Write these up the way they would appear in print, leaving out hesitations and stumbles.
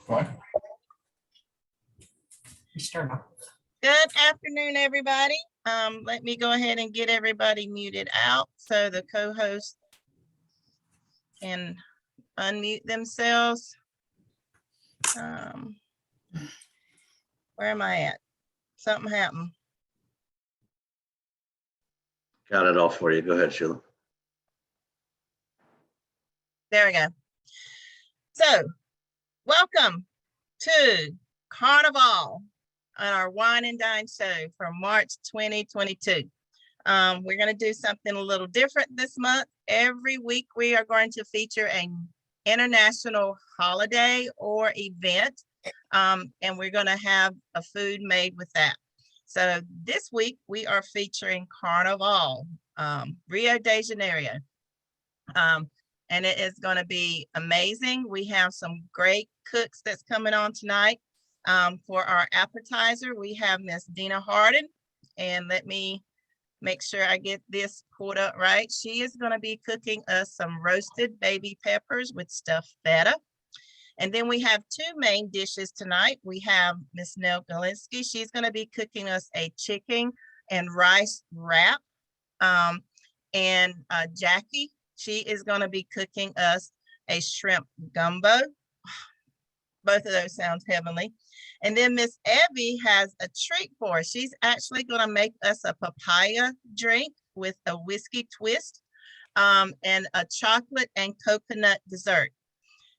What? Good afternoon, everybody. Let me go ahead and get everybody muted out so the co-host can unmute themselves. Where am I at? Something happened. Got it all for you. Go ahead, Sheila. There we go. So, welcome to Carnival on our Wine and Dine show for March 2022. We're going to do something a little different this month. Every week we are going to feature an international holiday or event, and we're going to have a food made with that. So this week we are featuring Carnival, Rio de Janeiro. And it is going to be amazing. We have some great cooks that's coming on tonight. For our appetizer, we have Miss Dina Harden, and let me make sure I get this pulled up right. She is going to be cooking us some roasted baby peppers with stuffed feta. And then we have two main dishes tonight. We have Miss Nell Galinsky. She's going to be cooking us a chicken and rice wrap. And Jackie, she is going to be cooking us a shrimp gumbo. Both of those sounds heavenly. And then Miss Evie has a treat for us. She's actually going to make us a papaya drink with a whiskey twist, and a chocolate and coconut dessert.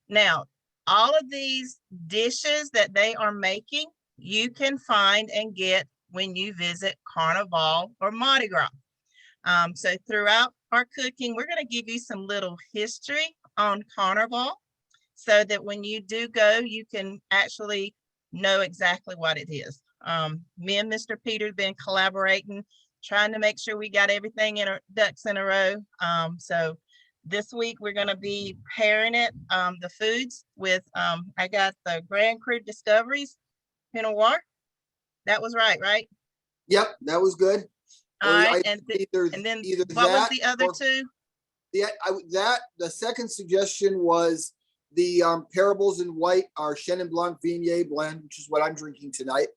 Now, all of these dishes that they are making, you can find and get when you visit Carnival or Mardi Gras. So throughout our cooking, we're going to give you some little history on Carnival so that when you do go, you can actually know exactly what it is. Me and Mr. Peter have been collaborating, trying to make sure we got everything in our ducks in a row. So this week we're going to be pairing it, the foods with, I got the Grand Cru Discoveries Pinot Noir. That was right? Yep, that was good. All right, and then what was the other two? The second suggestion was the Parables in White, our Chenin Blanc Viognier blend, which is what I'm drinking tonight,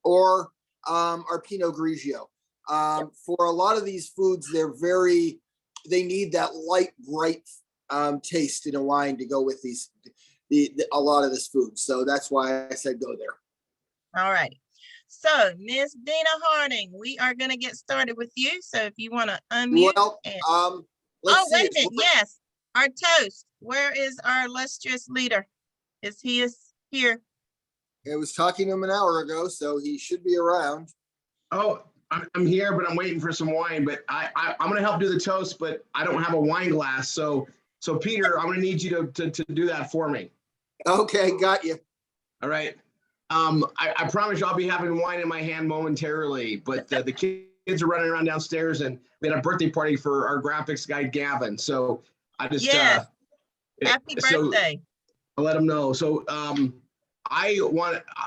or our Pinot Grigio. For a lot of these foods, they need that light, bright taste in a wine to go with a lot of this food. So that's why I said go there. All right. So, Miss Dina Harding, we are going to get started with you. So if you want to unmute. Well, wait a minute. Yes, our toast. Where is our illustrious leader? Is he here? I was talking to him an hour ago, so he should be around. Oh, I'm here, but I'm waiting for some wine. But I'm going to help do the toast, but I don't have a wine glass. So Peter, I'm going to need you to do that for me. Okay, got you. All right. I promise you I'll be having wine in my hand momentarily, but the kids are running around downstairs, and we had a birthday party for our graphics guy, Gavin. So I just, happy birthday. I'll let him know. So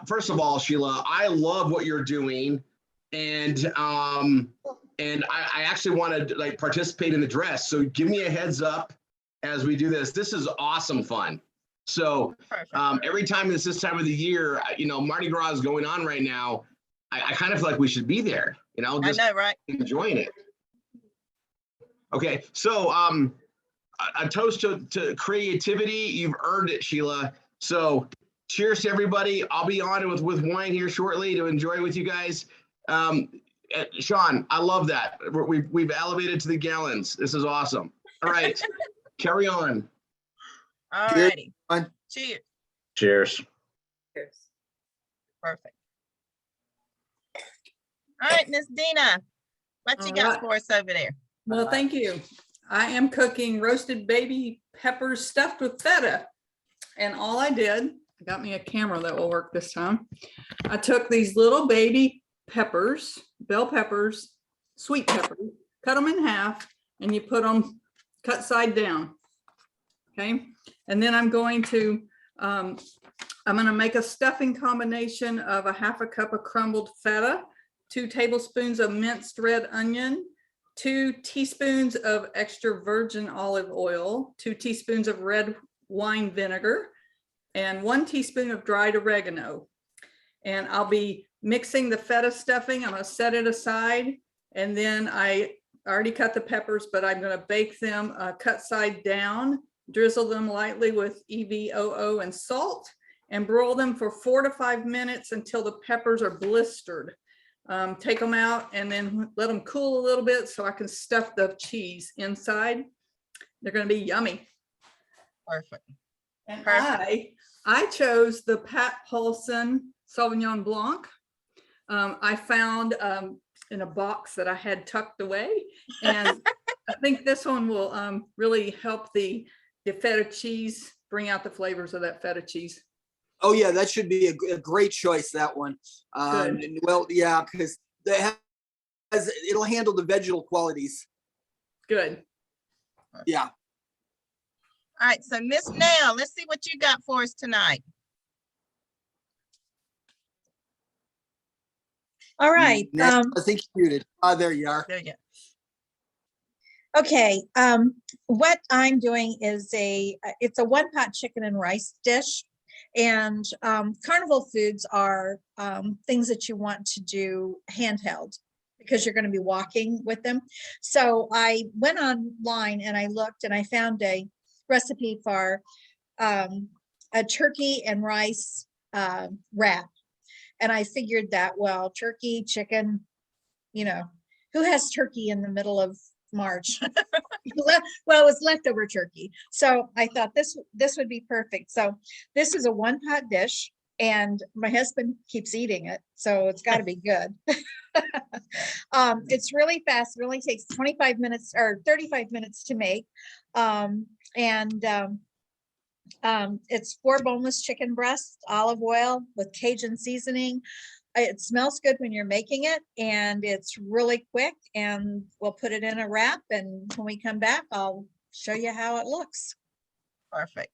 first of all, Sheila, I love what you're doing. And I actually want to participate in the dress. So give me a heads up as we do this. This is awesome fun. So every time it's this time of the year, Mardi Gras is going on right now. I kind of feel like we should be there, just I know, right? Enjoying it. Okay, so a toast to creativity. You've earned it, Sheila. So cheers to everybody. I'll be on with wine here shortly to enjoy with you guys. Sean, I love that. We've elevated to the gallons. This is awesome. All right, carry on. All righty. Cheers. Cheers. Cheers. Perfect. All right, Miss Dina, what you got for us over there? Well, thank you. I am cooking roasted baby peppers stuffed with feta. And all I did, I got me a camera that will work this time. I took these little baby peppers, bell peppers, sweet peppers, cut them in half, and you put them cut side down. Okay. And then I'm going to make a stuffing combination of a half a cup of crumbled feta, 2 tablespoons of minced red onion, 2 teaspoons of extra virgin olive oil, 2 teaspoons of red wine vinegar, and 1 teaspoon of dried oregano. And I'll be mixing the feta stuffing. I'm going to set it aside. And then I already cut the peppers, but I'm going to bake them cut side down, drizzle them lightly with EVOO and salt, and broil them for 4 to 5 minutes until the peppers are blistered. Take them out and then let them cool a little bit so I can stuff the cheese inside. They're going to be yummy. Perfect. And Perfect. I chose the Pat Paulson Sauvignon Blanc. I found in a box that I had tucked away, and I think this one will really help the feta cheese, bring out the flavors of that feta cheese. Oh yeah, that should be a great choice, that one. Well, yeah, because it'll handle the vegetal qualities. Good. Yeah. All right, so Miss Nell, let's see what you got for us tonight. All right. I think you're muted. There you are. There you go. Okay. What I'm doing is it's a 1-pot chicken and rice dish. And carnival foods are things that you want to do handheld because you're going to be walking with them. So I went online and I looked and I found a recipe for a turkey and rice wrap. And I figured that, well, turkey, chicken, who has turkey in the middle of March? Well, it was leftover turkey. So I thought this would be perfect. So this is a 1-pot dish and my husband keeps eating it. So it's got to be good. It's really fast. It only takes 25 minutes or 35 minutes to make. It's 4 boneless chicken breasts, olive oil with Cajun seasoning. It smells good when you're making it, and it's really quick, and we'll put it in a wrap, and when we come back, I'll show you how it looks. Perfect.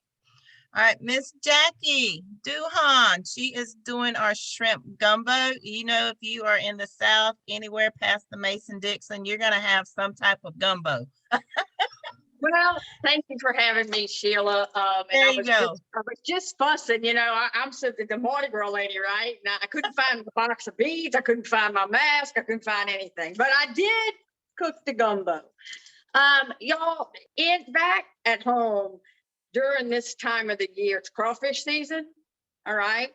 All right, Miss Jackie Duhan, she is doing our shrimp gumbo. If you are in the South, anywhere past the Mason-Dixon, you're going to have some type of gumbo. Well, thank you for having me, Sheila. There you go. I was just fussing, I'm the Mardi Gras lady, right? Now I couldn't find the box of beads. I couldn't find my mask. I couldn't find anything, but I did cook the gumbo. Y'all, back at home during this time of the year, it's crawfish season. All right.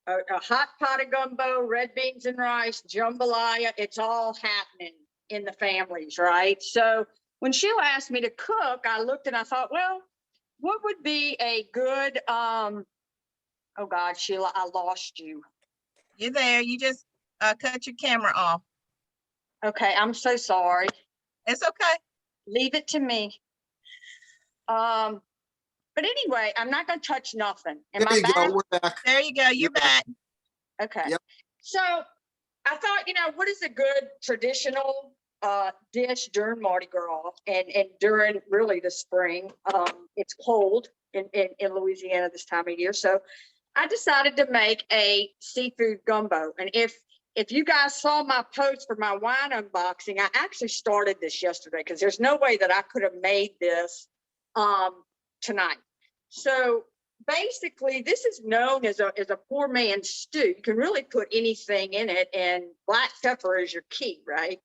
A hot pot of gumbo, red beans and rice, jambalaya. It's all happening in the families, right? So when Sheila asked me to cook, I looked and I thought, well, what would be a good, oh God, Sheila, I lost you. You're there. You just cut your camera off. Okay, I'm so sorry. It's okay. Leave it to me. But anyway, I'm not going to touch nothing. Am There I you back? go. We're back. There you go. You're back. Okay. Yep. So I thought, what is a good traditional dish during Mardi Gras and during really the spring? It's cold in Louisiana this time of year. So I decided to make a seafood gumbo. And if you guys saw my post for my wine unboxing, I actually started this yesterday because there's no way that I could have made this tonight. So basically, this is known as a poor man's stew. You can really put anything in it, and black pepper is your key, right?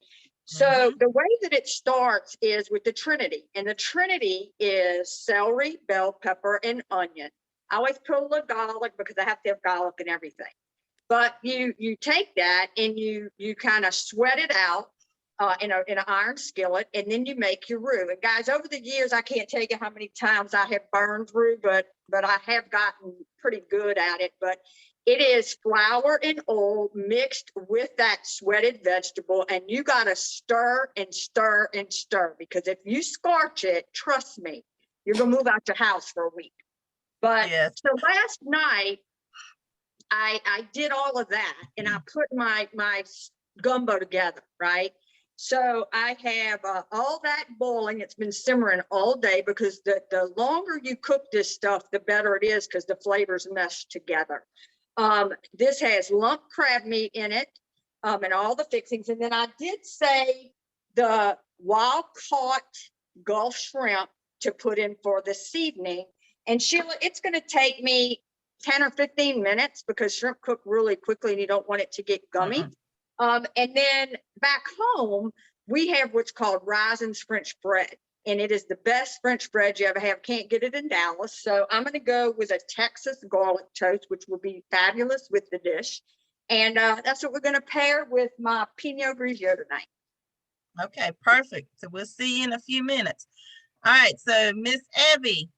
So the way that it starts is with the Trinity, and the Trinity is celery, bell pepper, and onion. I always put a little garlic because I have to have garlic and everything. But you take that and you kind of sweat it out in an iron skillet, and then you make your roux. And guys, over the years, I can't tell you how many times I have burned roux, but I have gotten pretty good at it. But it is flour and oil mixed with that sweated vegetable, and you got to stir and stir and stir, because if you scorch it, trust me, you're gonna move out your house for a week. But Yes. so last night, I did all of that, and I put my gumbo together, right? So I have all that boiling. It's been simmering all day, because the longer you cook this stuff, the better it is, because the flavors mesh together. This has lump crab meat in it, and all the fixings. And then I did say the wild caught Gulf shrimp to put in for the seasoning. And Sheila, it's going to take me 10 or 15 minutes because shrimp cook really quickly and you don't want it to get gummy. And then back home, we have what's called Rising's French bread. And it is the best French bread you ever have. Can't get it in Dallas. So I'm going to go with a Texas garlic toast, which will be fabulous with the dish. And that's what we're going to pair with my Pinot Grigio tonight. Okay, perfect. So we'll see you in a few minutes. All right, so Miss Evie,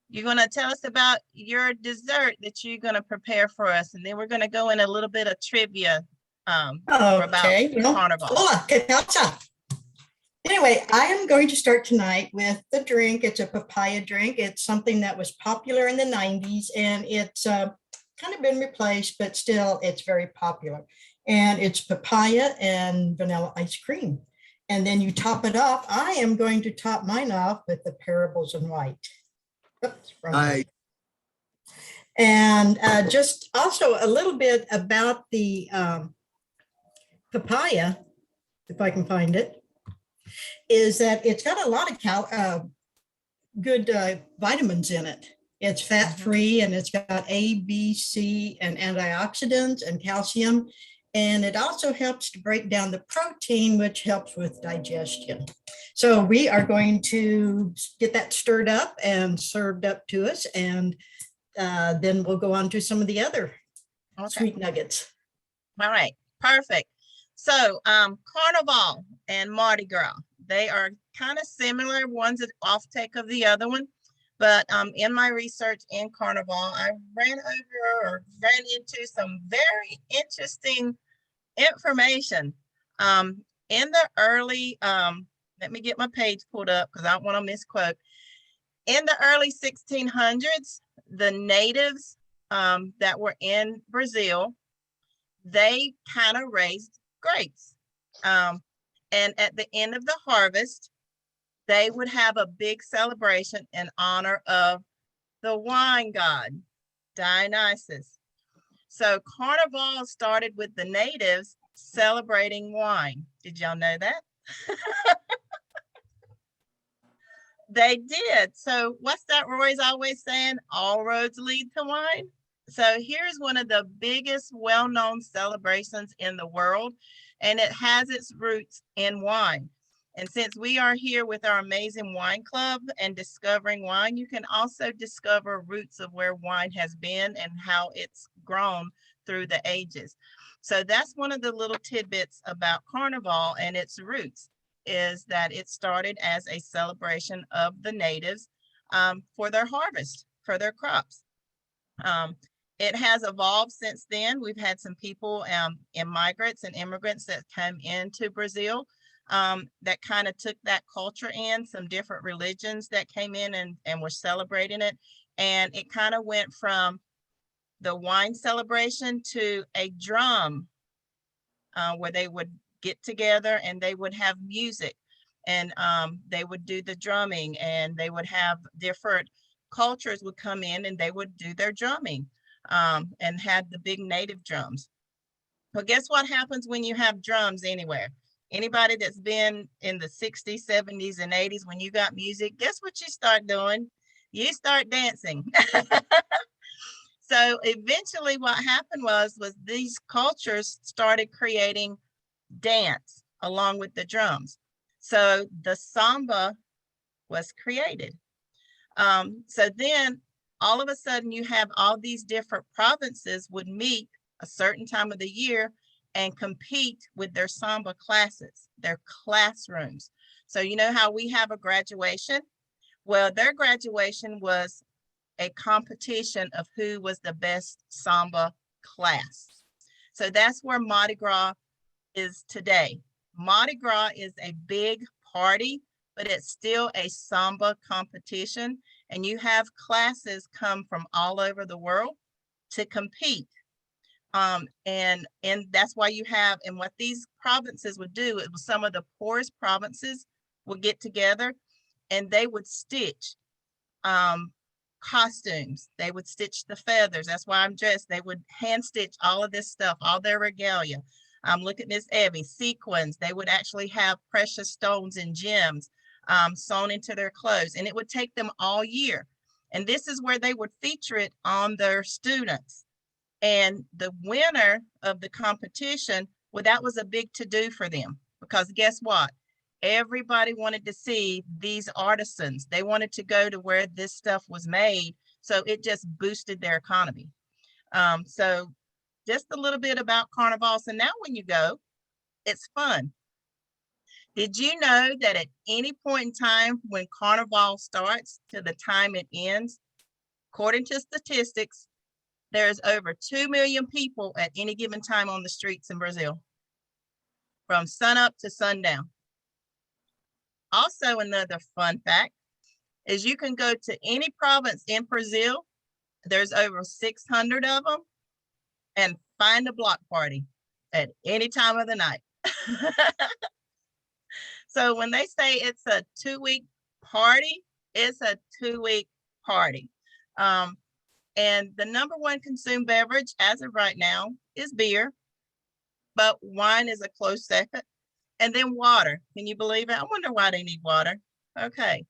you're going to tell us about your dessert that you're going to prepare for us. And then we're going to go in a little bit of trivia about Carnival. Hola, ¿qué tal? Anyway, I am going to start tonight with the drink. It's a papaya drink. It's something that was popular in the 90s, and it's kind of been replaced, but still it's very popular. And it's papaya and vanilla ice cream. And then you top it off. I am going to top mine off with the parables in white. Oops, Nice. and just also a little bit about the papaya, if I can find it, is that it's got a lot of good vitamins in it. It's fat-free and it's got A, B, C, and antioxidants and calcium. And it also helps to break down the protein, which helps with digestion. So we are going to get that stirred up and served up to us. And then we'll go on to some of the other sweet nuggets. All right, perfect. So Carnival and Mardi Gras, they are kind of similar. One's an off-take of the other one. But in my research in Carnival, I ran into some very interesting information. In the early, let me get my page pulled up because I don't want to misquote. In the early 1600s, the natives that were in Brazil, they kind of raised grapes. And at the end of the harvest, they would have a big celebration in honor of the wine god, Dionysus. So Carnival started with the natives celebrating wine. Did y'all know that? They did. So what's that Roy's always saying? All roads lead to wine. So here's one of the biggest well-known celebrations in the world, and it has its roots in wine. And since we are here with our amazing wine club and discovering wine, you can also discover roots of where wine has been and how it's grown through the ages. So that's one of the little tidbits about Carnival and its roots, is that it started as a celebration of the natives for their harvest, for their crops. It has evolved since then. We've had some people, migrants and immigrants that came into Brazil that kind of took that culture in, some different religions that came in and were celebrating it. And it kind of went from the wine celebration to a drum where they would get together and they would have music and they would do the drumming, and they would have different cultures would come in and they would do their drumming and had the big native drums. But guess what happens when you have drums anywhere? Anybody that's been in the 60s, 70s, and 80s, when you got music, guess what you start doing? You start dancing. So eventually what happened was these cultures started creating dance along with the drums. So the samba was created. So then all of a sudden you have all these different provinces would meet a certain time of the year and compete with their samba classes, their classrooms. So you know how we have a graduation? Well, their graduation was a competition of who was the best samba class. So that's where Mardi Gras is today. Mardi Gras is a big party, but it's still a samba competition. And you have classes come from all over the world to compete. And that's why you have, and what these provinces would do, it was some of the poorest provinces would get together and they would stitch costumes. They would stitch the feathers. That's why I'm dressed. They would hand stitch all of this stuff, all their regalia. Look at Miss Evie, sequins. They would actually have precious stones and gems sewn into their clothes, and it would take them all year. And this is where they would feature it on their students. And the winner of the competition, well, that was a big to-do for them, because guess what? Everybody wanted to see these artisans. They wanted to go to where this stuff was made. So it just boosted their economy. So just a little bit about Carnival. So now when you go, it's fun. Did you know that at any point in time when Carnival starts to the time it ends, according to statistics, there's over 2 million people at any given time on the streets in Brazil, from sunup to sundown. Also, another fun fact is you can go to any province in Brazil, there's over 600 of them, and find a block party at any time of the night. So when they say it's a 2-week party, it's a 2-week party. And the number one consumed beverage as of right now is beer, but wine is a close second. And then water. Can you believe it? I wonder why they need water. Okay.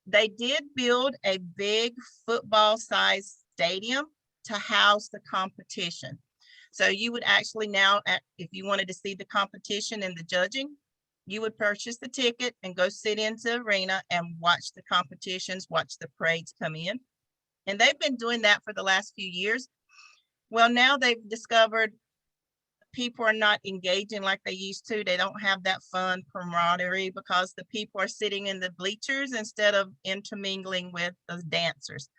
They did build a big football-sized stadium to house the competition. So you would actually now, if you wanted to see the competition and the judging, you would purchase the ticket and go sit into the arena and watch the competitions, watch the parades come in. And they've been doing that for the last few years. Well, now they've discovered people are not engaging like they used to. They don't have that fun camaraderie because the people are sitting in the bleachers instead of intermingling with the dancers.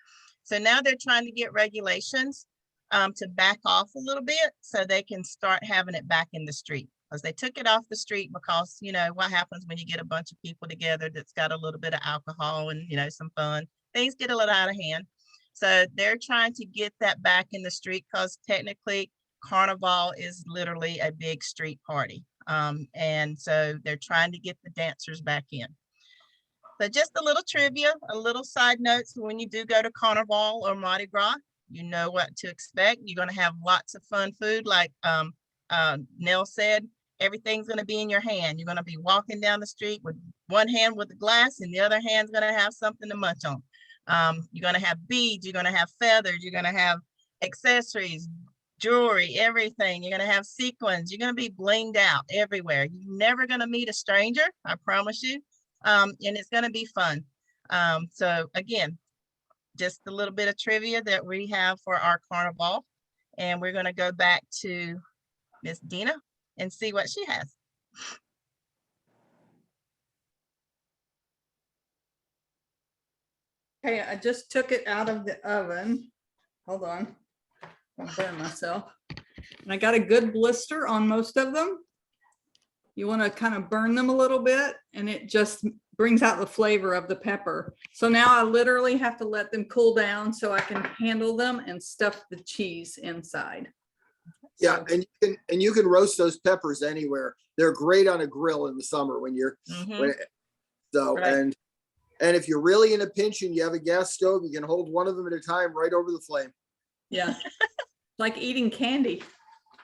So now they're trying to get regulations to back off a little bit so they can start having it back in the street, because they took it off the street because, you know, what happens when you get a bunch of people together that's got a little bit of alcohol and, you know, some fun, things get a little out of hand. So they're trying to get that back in the street, because technically Carnival is literally a big street party. And so they're trying to get the dancers back in. So just a little trivia, a little side note. So when you do go to Carnival or Mardi Gras, you know what to expect. You're going to have lots of fun food. Like Nell said, everything's going to be in your hand. You're going to be walking down the street with one hand with a glass and the other hand's going to have something to munch on. You're going to have beads, you're going to have feathers, you're going to have accessories, jewelry, everything. You're going to have sequins. You're going to be blinged out everywhere. You're never going to meet a stranger, I promise you. And it's going to be fun. So again, just a little bit of trivia that we have for our Carnival. And we're going to go back to Miss Dina and see what she has. Okay, I just took it out of the oven. Hold on, I'll burn myself. And I got a good blister on most of them. You want to kind of burn them a little bit, and it just brings out the flavor of the pepper. So now I literally have to let them cool down so I can handle them and stuff the cheese inside. Yeah, So, and you can roast those peppers anywhere. They're great on a grill in the summer when you're Right. And if you're really in a pinch and you have a gas stove, you can hold one of them at a time right over the flame. yeah, like eating candy.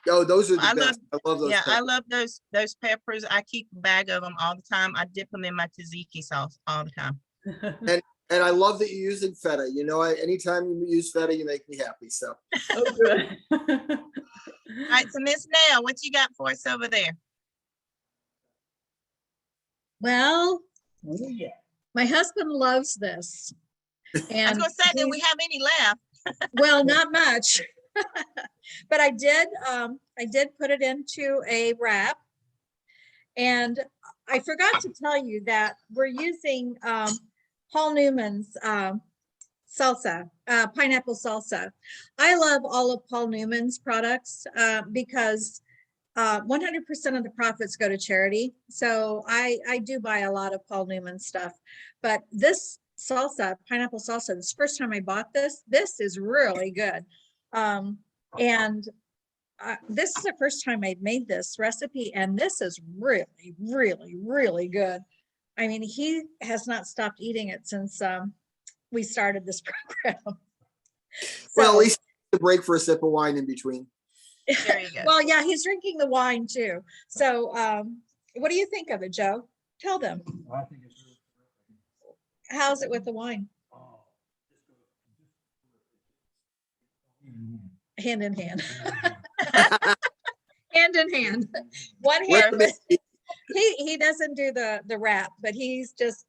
Oh, those are the I best. I love those. Yeah, I peppers. love those peppers. I keep a bag of them all the time. I dip them in my tzatziki sauce all the time. And I love that you're using feta. You know, anytime you use feta, you make me happy. So. Oh, good. All right, so Miss Nell, what you got for us over there? Well, my husband loves this. I was And gonna say, do we have any left? well, not much. But I did put it into a wrap. And I forgot to tell you that we're using Paul Newman's salsa, pineapple salsa. I love all of Paul Newman's products because 100% of the profits go to charity. So I do buy a lot of Paul Newman stuff, but this salsa, pineapple salsa, this first time I bought this is really good. And this is the first time I've made this recipe, and this is really, really, really good. I mean, he has not stopped eating it since we started this program. Well, at least a break for a sip of wine in between. There you go. Well, yeah, he's drinking the wine too. So what do you think of it, Joe? Tell them. I think it's really terrific. How's it with the wine? Oh, hand in hand. Hand in hand. One hand. Let me- He doesn't do the wrap, but he's just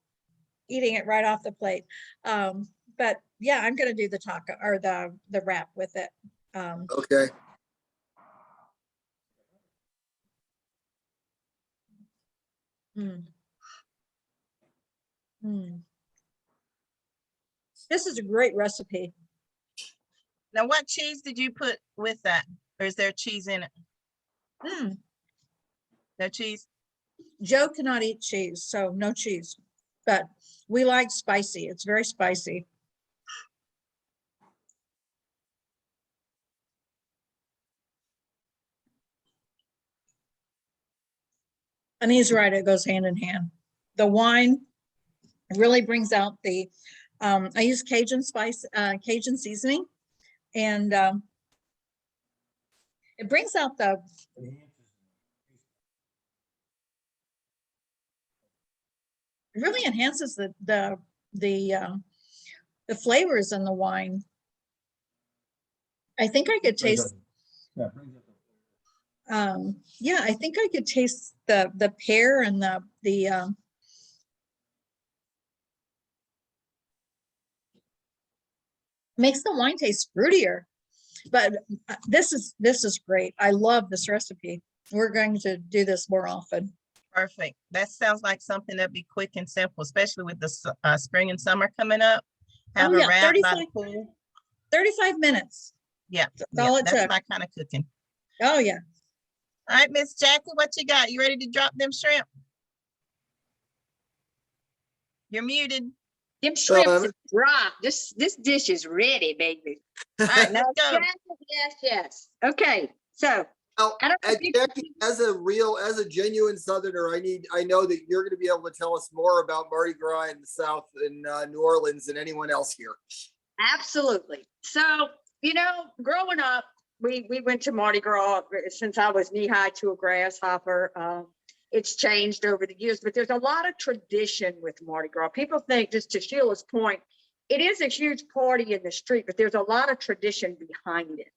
eating it right off the plate. But yeah, I'm gonna do the taco or the wrap with it. Okay. Mm. Mm. This is a great recipe. Now, what cheese did you put with that? Or is there cheese in it? Mm. No cheese? Joe cannot eat cheese, so no cheese. But we like spicy. It's very spicy. And he's right, it goes hand in hand. The wine really brings out the, I use Cajun spice, Cajun seasoning, and it brings out the, it really enhances the flavors in the wine. I think I could taste, yeah, I think I could taste the pear and the makes the wine taste fruitier. But this is great. I love this recipe. We're going to do this more often. Perfect. That sounds like something that'd be quick and simple, especially with the spring and summer coming up. Have Oh, a yeah, wrap by the pool. 35 minutes. Yeah, all it that's took. my kind of cooking. Oh, yeah. All right, Miss Jackie, what you got? You ready to drop them shrimp? You're muted. Them shrimps are dry. This dish is ready, baby. All right, No, let's go. yes. Okay, so Now, I don't know if you- Jackie, as a genuine Southerner, I know that you're going to be able to tell us more about Mardi Gras in the South in New Orleans than anyone else here. absolutely. So, growing up, we went to Mardi Gras since I was knee high to a grasshopper. It's changed over the years, but there's a lot of tradition with Mardi Gras. People think, just to Sheila's point, it is a huge party in the street, but there's a lot of tradition behind it.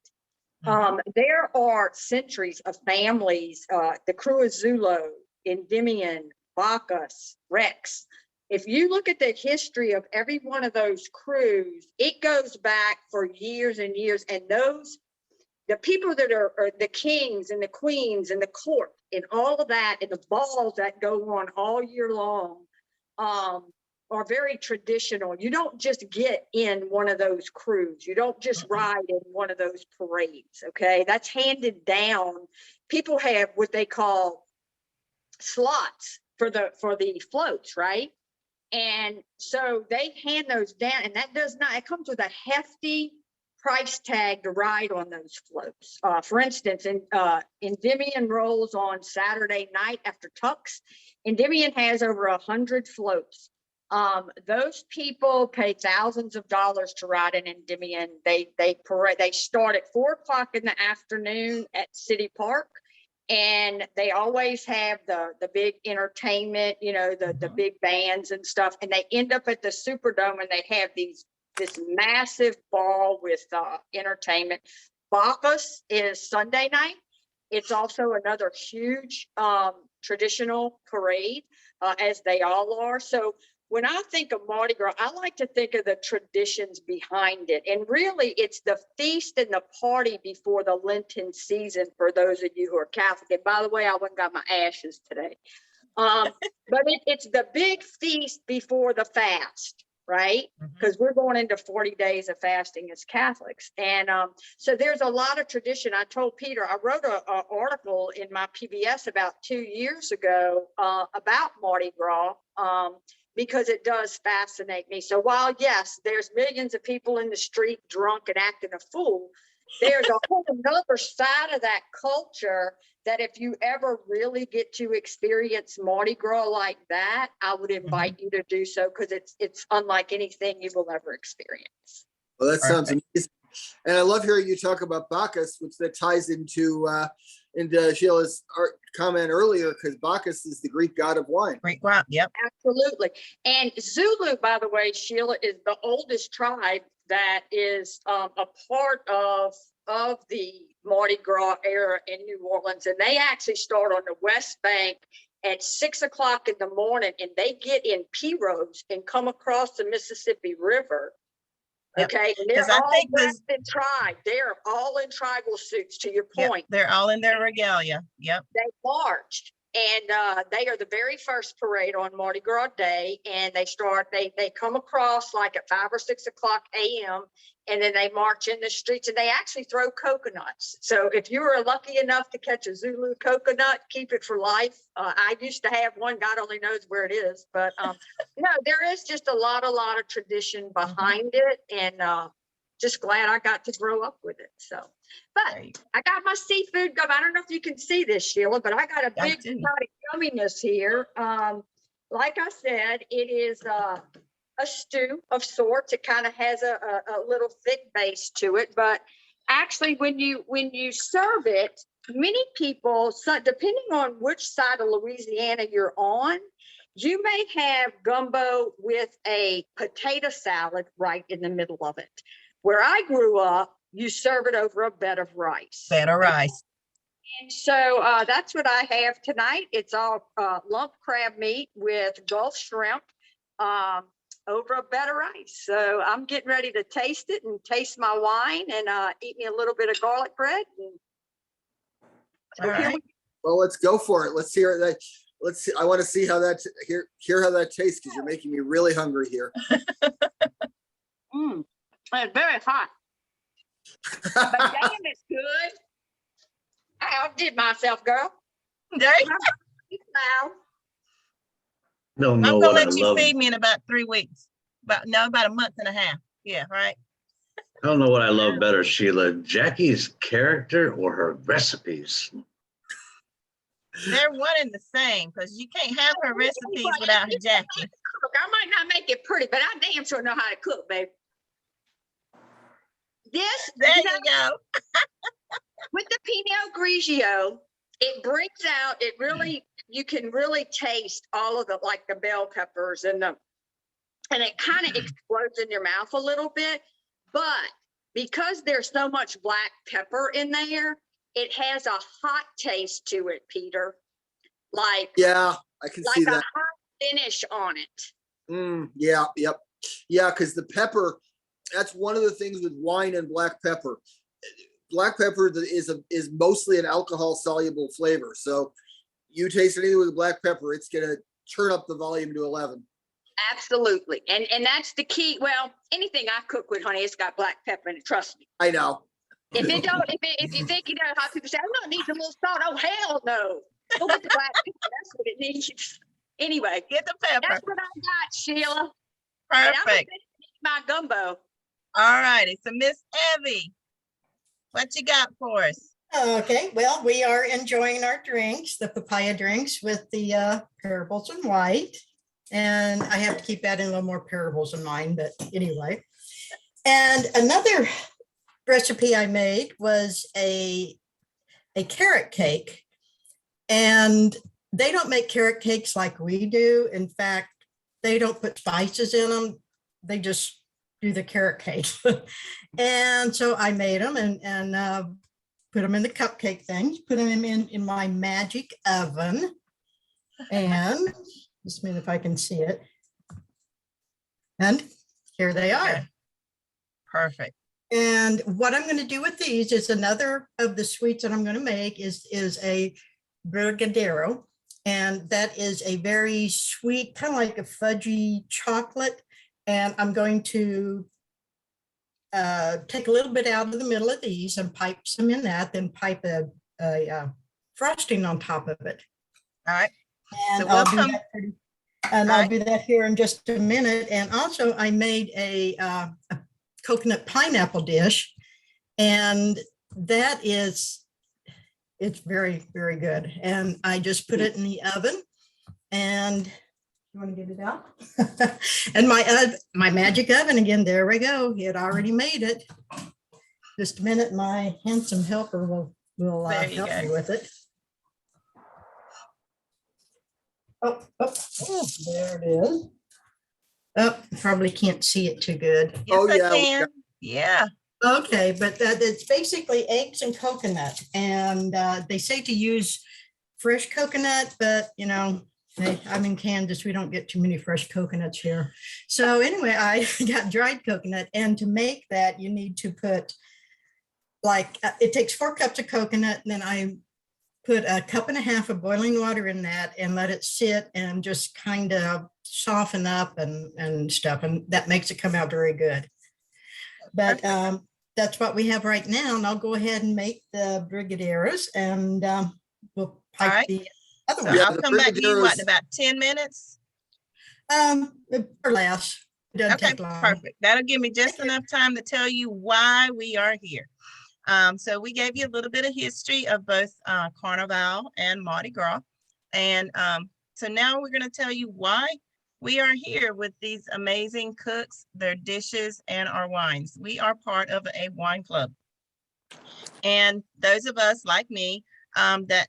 There are centuries of families, the crew of Zulu, Endymion, Bacchus, Rex. If you look at the history of every one of those crews, it goes back for years and years. And the people that are the kings and the queens and the court and all of that and the balls that go on all year long are very traditional. You don't just get in one of those crews. You don't just ride in one of those parades, okay? That's handed down. People have what they call slots for the floats, right? And so they hand those down, and that does not, it comes with a hefty price tag to ride on those floats. For instance, Endymion rolls on Saturday night after Tux. Endymion has over 100 floats. Those people pay thousands of dollars to ride in Endymion. They start at 4:00 in the afternoon at City Park, and they always have the big entertainment, the big bands and stuff, and they end up at the Superdome, and they have this massive ball with entertainment. Bacchus is Sunday night. It's also another huge traditional parade, as they all are. So when I think of Mardi Gras, I like to think of the traditions behind it. And really, it's the feast and the party before the Lenten season for those of you who are Catholic. And by the way, I went and got my ashes today. But it's the big feast before the fast, right? Because we're going into 40 days of fasting as Catholics. And so there's a lot of tradition. I told Peter, I wrote an article in my PBS about 2 years ago about Mardi Gras, because it does fascinate me. So while, yes, there's millions of people in the street drunk and acting a fool, there's a whole another side of that culture that if you ever really get to experience Mardi Gras like that, I would invite you to do so, because it's unlike anything you will ever experience. Well, that sounds amazing. And I love hearing you talk about Bacchus, which that ties into Sheila's comment earlier, because Bacchus is the Greek god of wine. Greek wine, yep. Absolutely. And Zulu, by the way, Sheila, is the oldest tribe that is a part of the Mardi Gras era in New Orleans. And they actually start on the West Bank at 6 o'clock in the morning, and they get in pirogues and come across the Mississippi River. Yep. Okay, and they're 'Cause I all think dressed in tribe. They're all in tribal suits, to your Yep, point. they're all in their regalia. Yep. They marched, and they are the very first parade on Mardi Gras Day, and they come across like at 5 or 6 o'clock a.m., and then they march in the streets, and they actually throw coconuts. So if you were lucky enough to catch a Zulu coconut, keep it for life. I used to have one, God only knows where it is, but no, there is just a lot of tradition behind it, and just glad I got to grow up with it. So, but There you go. I got my seafood gum. I don't know if you can see this, Sheila, but I got a I big do. pot of yumminess here. Like I said, it is a stew of sorts. It kind of has a little thick base to it, but actually when you serve it, many people, so depending on which side of Louisiana you're on, you may have gumbo with a potato salad right in the middle of it. Where I grew up, you serve it over a bed of rice. Better rice. And so that's what I have tonight. It's all lump crab meat with Gulf shrimp over a bed of rice. So I'm getting ready to taste it and taste my wine and eat me a little bit of garlic bread. All right. Well, let's go for it. Let's hear that. Let's see. I want to see how that hear how that tastes, because you're making me really hungry here. It's very hot. But damn, it's good. I outdid myself, girl. There you go. Now, Don't know I'm gonna what I let you love. feed me in about 3 weeks. About a month and a half. Yeah, right. I don't know what I love better, Sheila, Jackie's character or her recipes. They're one and the same, because you can't have her recipes without her Jackie. Look, I might not make it pretty, but I damn sure know how to cook, babe. This, There you know, you go. with the Pinot Grigio, it brings out, it really, you can really taste all of the, like the bell peppers and it kind of explodes in your mouth a little bit, but because there's so much black pepper in there, it has a hot taste to it, Peter. Like, Yeah, I can see like a that. hot finish on it. Yeah, yep. Yeah, because the pepper, that's one of the things with wine and black pepper. Black pepper is mostly an alcohol soluble flavor. So you taste anything with black pepper, it's gonna turn up the volume to 11. Absolutely. And that's the key. Well, anything I cook with, honey, it's got black pepper in it. Trust me. I know. If it don't, if you think, you know, how people say, I'm gonna need a little salt. Oh, hell no. Go get the black pepper. That's what it needs. Anyway, Get the pepper. that's what I got, Sheila. And I'm gonna Perfect. finish my gumbo. All righty. So Miss Evie, what you got for us? Okay, well, we are enjoying our drinks, the papaya drinks with the parables in white. And I have to keep adding a little more parables in mine, but anyway. And another recipe I made was a carrot cake. And they don't make carrot cakes like we do. In fact, they don't put spices in them. They just do the carrot cake. And so I made them and put them in the cupcake things, put them in my magic oven. And just a minute if I can see it. And here they are. Okay. Perfect. And what I'm going to do with these is another of the sweets that I'm going to make is a brigadeiro. And that is a very sweet, kind of like a fudgy chocolate. And I'm going to take a little bit out of the middle of these and pipe some in that, then pipe a frosting on top of it. All right. And So I'll we'll do come- that and All I'll right. do that here in just a minute. And also I made a coconut pineapple dish, and that is, it's very, very good. And I just put it in the oven, and you want to get it out? And my magic oven again, there we go. It already made it. Just a minute, my handsome helper will There you help me go. with it. Oh, there it is. Oh, probably can't see it too good. Yes, Oh, I yeah, we can. Yeah. Okay, but it's basically eggs and coconut, and they say to use fresh coconut, but you know, hey, I'm in Kansas, we don't get too many fresh coconuts here. So anyway, I got dried coconut, and to make that, you need to put like, it takes 4 cups of coconut, and then I put a cup and a half of boiling water in that and let it sit and just kind of soften up and stuff, and that makes it come out very good. But that's what we have right now, and I'll go ahead and make the brigadeiros, and we'll pipe right. the other So one. Yeah, I'll the come back to you, what, brigadeiros- in about 10 minutes? Or less. It doesn't Okay, take long. perfect. That'll give me just Thank you. enough time to tell you why we are here. So we gave you a little bit of history of both Carnival and Mardi Gras. And so now we're going to tell you why we are here with these amazing cooks, their dishes, and our wines. We are part of a wine club. And those of us like me that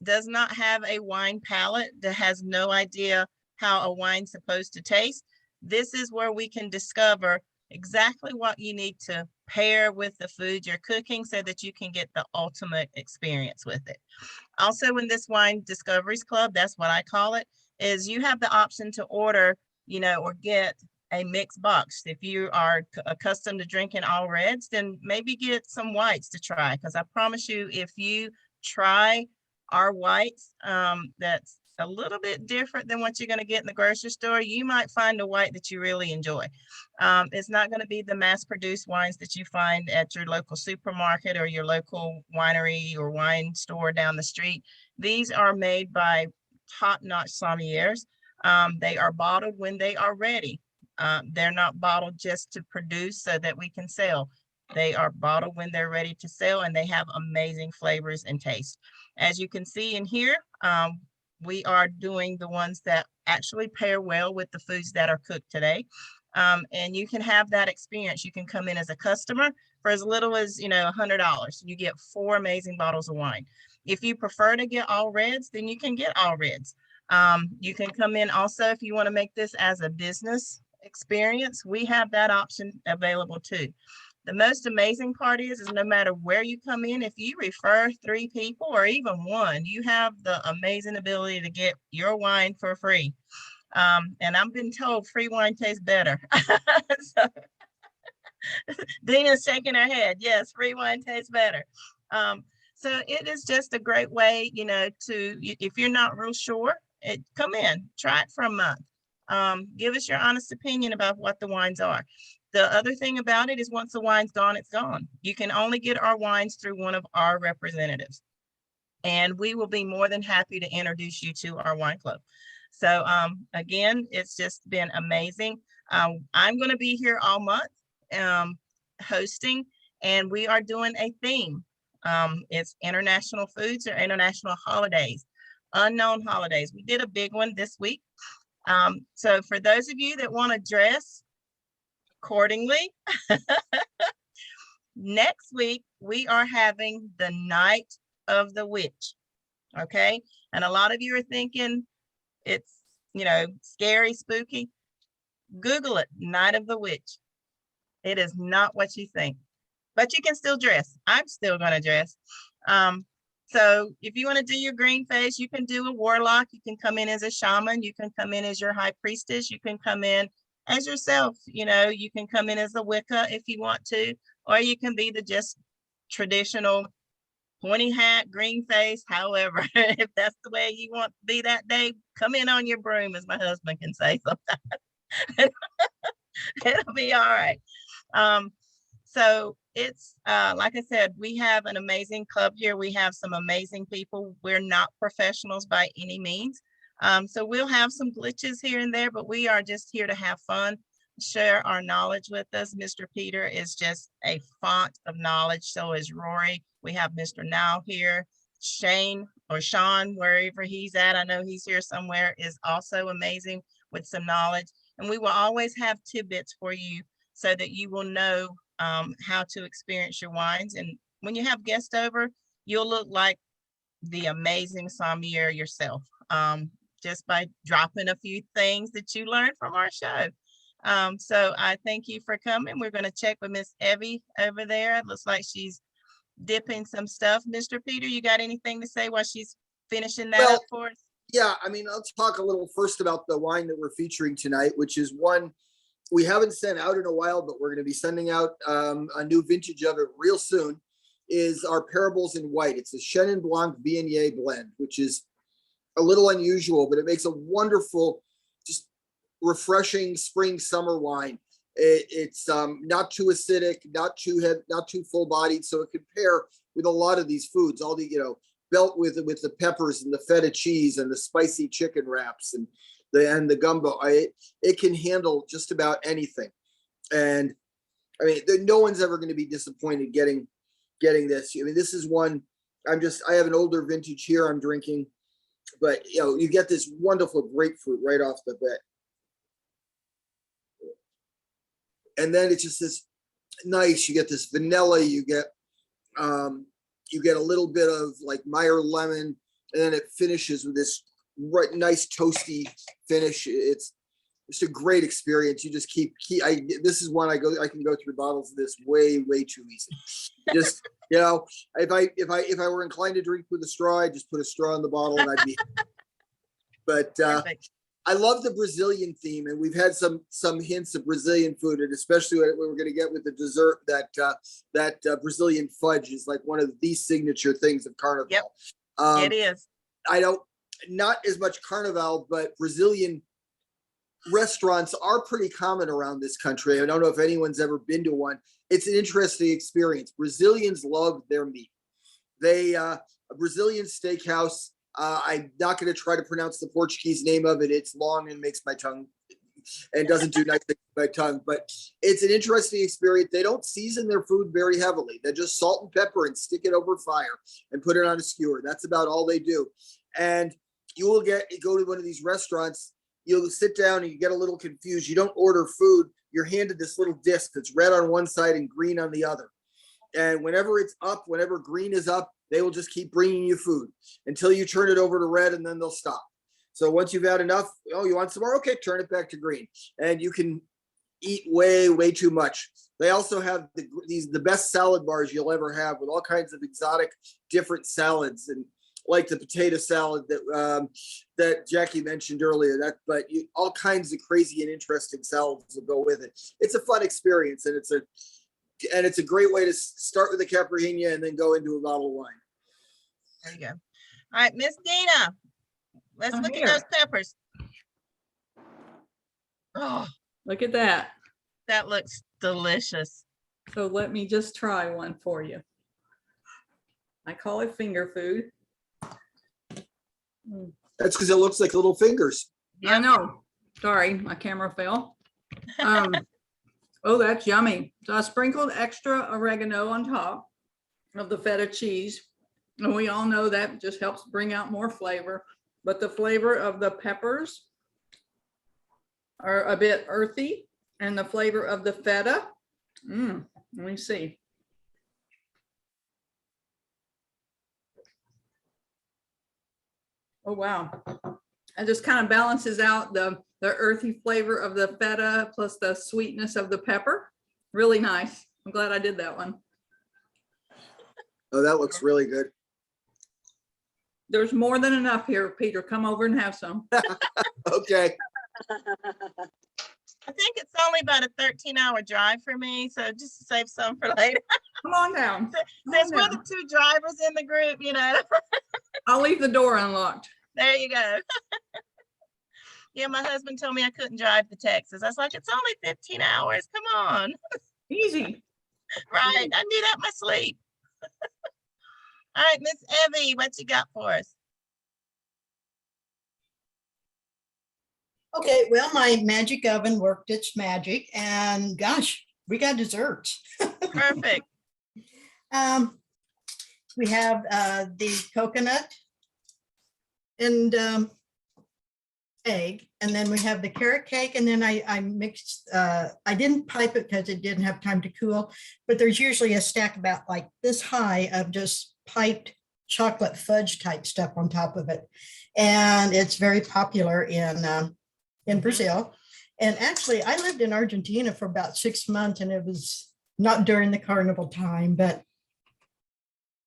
does not have a wine palate, that has no idea how a wine's supposed to taste, this is where we can discover exactly what you need to pair with the food you're cooking so that you can get the ultimate experience with it. Also, in this Wine Discoveries Club, that's what I call it, is you have the option to order, you know, or get a mixed box. If you are accustomed to drinking all reds, then maybe get some whites to try, because I promise you, if you try our whites, that's a little bit different than what you're going to get in the grocery store, you might find a white that you really enjoy. It's not going to be the mass-produced wines that you find at your local supermarket or your local winery or wine store down the street. These are made by top-notch sommeliers. They are bottled when they are ready. They're not bottled just to produce so that we can sell. They are bottled when they're ready to sell, and they have amazing flavors and taste. As you can see in here, we are doing the ones that actually pair well with the foods that are cooked today. And you can have that experience. You can come in as a customer for as little as, you know, $100. You get 4 amazing bottles of wine. If you prefer to get all reds, then you can get all reds. You can come in also if you want to make this as a business experience. We have that option available too. The most amazing part is no matter where you come in, if you refer 3 people or even 1, you have the amazing ability to get your wine for free. And I've been told free wine tastes better. So, Dina's shaking her head. Yes, free wine tastes better. So it is just a great way, you know, if you're not real sure, come in, try it for a month. Give us your honest opinion about what the wines are. The other thing about it is once the wine's gone, it's gone. You can only get our wines through one of our representatives. And we will be more than happy to introduce you to our wine club. So again, it's just been amazing. I'm going to be here all month hosting, and we are doing a theme. It's international foods or international holidays, unknown holidays. We did a big one this week. So for those of you that want to dress accordingly, next week we are having the Night of the Witch. Okay. And a lot of you are thinking it's, you know, scary, spooky. Google it, Night of the Witch. It is not what you think, but you can still dress. I'm still going to dress. So if you want to do your green face, you can do a warlock. You can come in as a shaman. You can come in as your high priestess. You can come in as yourself. You know, you can come in as a Wicca if you want to, or you can be the just traditional pointy hat, green face. However, if that's the way you want to be that day, come in on your broom, as my husband can say sometimes. It'll be all right. So it's like I said, we have an amazing club here. We have some amazing people. We're not professionals by any means. So we'll have some glitches here and there, but we are just here to have fun, share our knowledge with us. Mr. Peter is just a font of knowledge. So is Rory. We have Mr. Now here. Shane or Sean, wherever he's at, I know he's here somewhere, is also amazing with some knowledge. And we will always have tidbits for you so that you will know how to experience your wines. And when you have guests over, you'll look like the amazing sommelier yourself, just by dropping a few things that you learned from our show. So I thank you for coming. We're going to check with Miss Evie over there. It looks like she's dipping some stuff. Mr. Peter, you got anything to say while she's finishing that up for us? Yeah, I mean, let's talk a little first about the wine that we're featuring tonight, which is one we haven't sent out in a while, but we're going to be sending out a new vintage of it real soon, is our Parables in White. It's a Chenin Blanc Viognier blend, which is a little unusual, but it makes a wonderful, just refreshing spring summer wine. It's not too acidic, not too heavy, not too full bodied. So it can pair with a lot of these foods, all the, belt with the peppers and the feta cheese and the spicy chicken wraps and the gumbo. It can handle just about anything. And I mean, no one's ever going to be disappointed getting this. I mean, this is one, I have an older vintage here I'm drinking, but you get this wonderful grapefruit right off the bat. And then it's just this nice, you get this vanilla, you get a little bit of like Meyer lemon, and then it finishes with this nice toasty finish. It's a great experience. You just this is one I can go through bottles of this way too easy. Just, if I were inclined to drink with a straw, I'd just put a straw in the bottle and I'd be, but I love the Brazilian theme, and we've had some hints of Brazilian food, and especially what we're going to get with the dessert, that Brazilian fudge is like one of the signature things of Carnival. Yep, it is. Not as much Carnival, but Brazilian restaurants are pretty common around this country. I don't know if anyone's ever been to one. It's an interesting experience. Brazilians love their meat. A Brazilian steakhouse. I'm not going to try to pronounce the Portuguese name of it. It's long and makes my tongue and doesn't do nice things with my tongue, but it's an interesting experience. They don't season their food very heavily. They just salt and pepper and stick it over fire and put it on a skewer. That's about all they do. And you will go to one of these restaurants, you'll sit down and you get a little confused. You don't order food. You're handed this little disc that's red on one side and green on the other. And whenever it's up, whenever green is up, they will just keep bringing you food until you turn it over to red, and then they'll stop. So once you've had enough, you want some more? Okay, turn it back to green. And you can eat way too much. They also have the best salad bars you'll ever have, with all kinds of exotic different salads, and like the potato salad that Jackie mentioned earlier. All kinds of crazy and interesting salads will go with it. It's a fun experience, and it's a great way to start with a Caipirinha and then go into a bottle of wine. There you go. All right, Miss Dina, let's look at those peppers. Oh, Look at that. that looks delicious. So let me just try one for you. I call it finger food. That's because it looks like little fingers. I know. Sorry, my camera fell. Oh, that's yummy. So I sprinkled extra oregano on top of the feta cheese. And we all know that just helps bring out more flavor. But the flavor of the peppers are a bit earthy, and the flavor of the feta. Let me see. Oh, wow. It just kind of balances out the earthy flavor of the feta plus the sweetness of the pepper. Really nice. I'm glad I did that one. Oh, that looks really good. There's more than enough here, Peter. Come over and have some. Okay. I think it's only about a 13-hour drive for me, so just to save some for later. Come on down. Since we're the two drivers in the group, I'll leave the door unlocked. There you go. Yeah, my husband told me I couldn't drive to Texas. I was like, it's only 15 hours. Come on. Easy. Right. I knew that in my sleep. All right, Miss Evie, what you got for us? Okay, well, my magic oven worked its magic, and gosh, we got desserts. Perfect. We have the coconut and egg, and then we have the carrot cake, and then I mixed, I didn't pipe it because it didn't have time to cool, but there's usually a stack about like this high of just piped chocolate fudge type stuff on top of it. And it's very popular in Brazil. And actually, I lived in Argentina for about 6 months, and it was not during the carnival time, but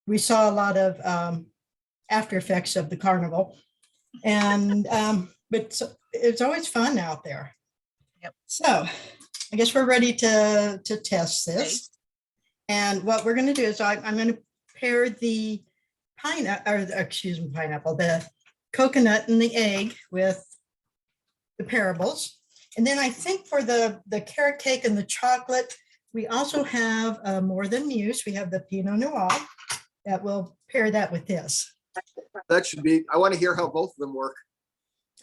we saw a lot of after effects of the carnival. And but it's always fun out there. Yep. So I guess we're ready to test this. And what we're going to do is I'm going to pair the pineapple, the coconut and the egg with the parables. And then I think for the carrot cake and the chocolate, we also have more than mousse. We have the Pinot Noir that will pair that with this. That should be, I want to hear how both of them work.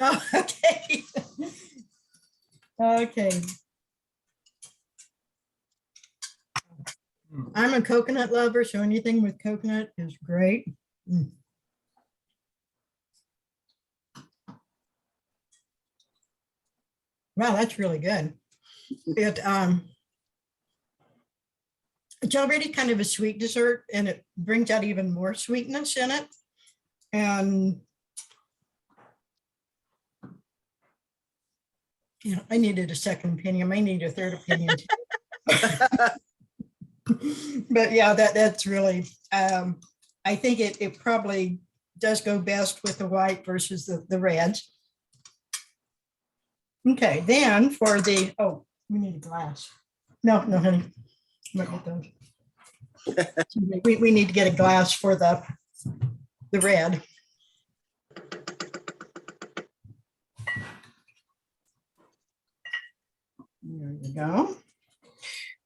Oh, okay. Okay. I'm a coconut lover, so anything with coconut is great. Mm. Wow, that's really good. It's already kind of a sweet dessert, and it brings out even more sweetness in it. And you know, I needed a second opinion. I need a third opinion. But yeah, that's really, I think it probably does go best with the white versus the reds. Okay, then for the, oh, we need a glass. No, honey. Might get those. We need to get a glass for the red. There you go.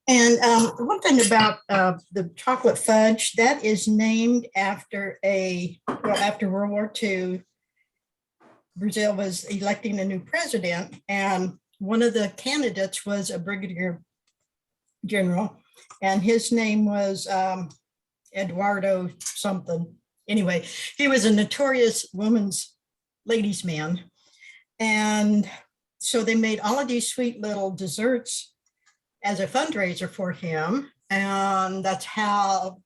And one thing about the chocolate fudge, that is named after after World War II, Brazil was electing a new president, and one of the candidates was a brigadier general, and his name was Eduardo something. Anyway, he was a notorious ladies' man. And so they made all of these sweet little desserts as a fundraiser for him. And that's how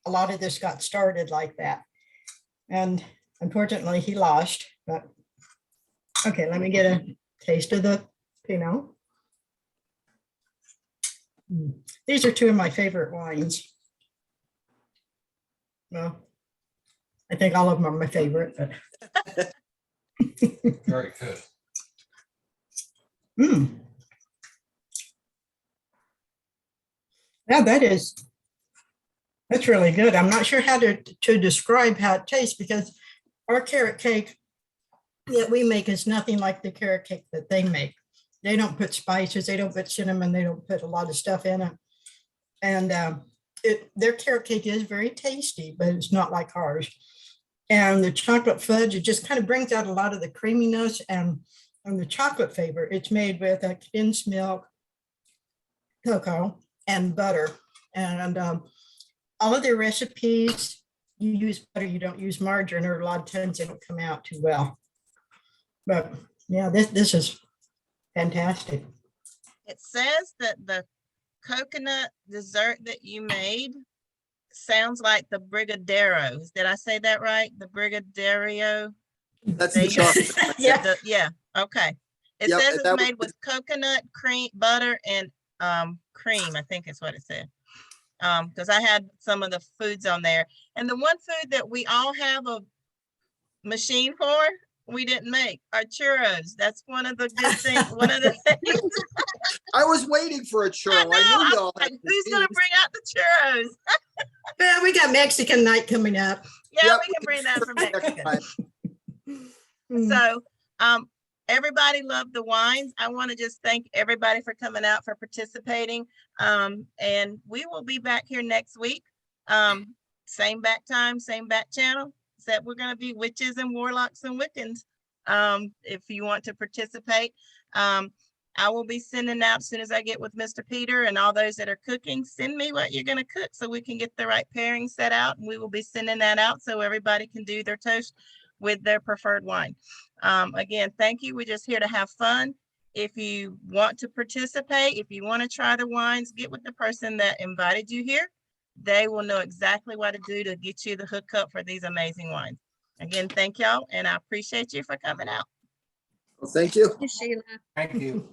a lot of this got started like that. And unfortunately, he lost. But okay, let me get a taste of the Pinot. These are two of my favorite wines. Well, I think all of them are my favorite. But Very good. Yeah, that's really good. I'm not sure how to describe how it tastes, because our carrot cake that we make is nothing like the carrot cake that they make. They don't put spices, they don't put cinnamon, they don't put a lot of stuff in it. And their carrot cake is very tasty, but it's not like ours. And the chocolate fudge, it just kind of brings out a lot of the creaminess and the chocolate flavor. It's made with condensed milk, cocoa, and butter. And all of their recipes, you use butter, you don't use margarine, or a lot of times they don't come out too well. But yeah, this is fantastic. It says that the coconut dessert that you made sounds like the brigadeiros. Did I say that right? The brigadeiro? That's the chocolate. Yeah. Yeah, okay. It Yep, says that it's made with coconut, cream, butter, and cream, I think is what it said. Because I had some of the foods on there. And the one food that we all have a machine for, we didn't make, are churros. That's one of the good things, one of the things. I was waiting for a churro. I knew y'all Like, had who's gonna machines. bring out the churros? Well, we got Mexican night coming up. Yeah, Yep, we can bring that from next Mexico. time. So everybody loved the wines. I want to just thank everybody for coming out, for participating. And we will be back here next week. Same back time, same back channel. Except we're going to be witches and warlocks and Wiccans. If you want to participate, I will be sending out as soon as I get with Mr. Peter and all those that are cooking. Send me what you're going to cook so we can get the right pairing set out. And we will be sending that out so everybody can do their toast with their preferred wine. Again, thank you. We're just here to have fun. If you want to participate, if you want to try the wines, get with the person that invited you here. They will know exactly what to do to get you the hookup for these amazing wines. Again, thank y'all, and I appreciate you for coming out. Well, thank you. Sheila. Thank you.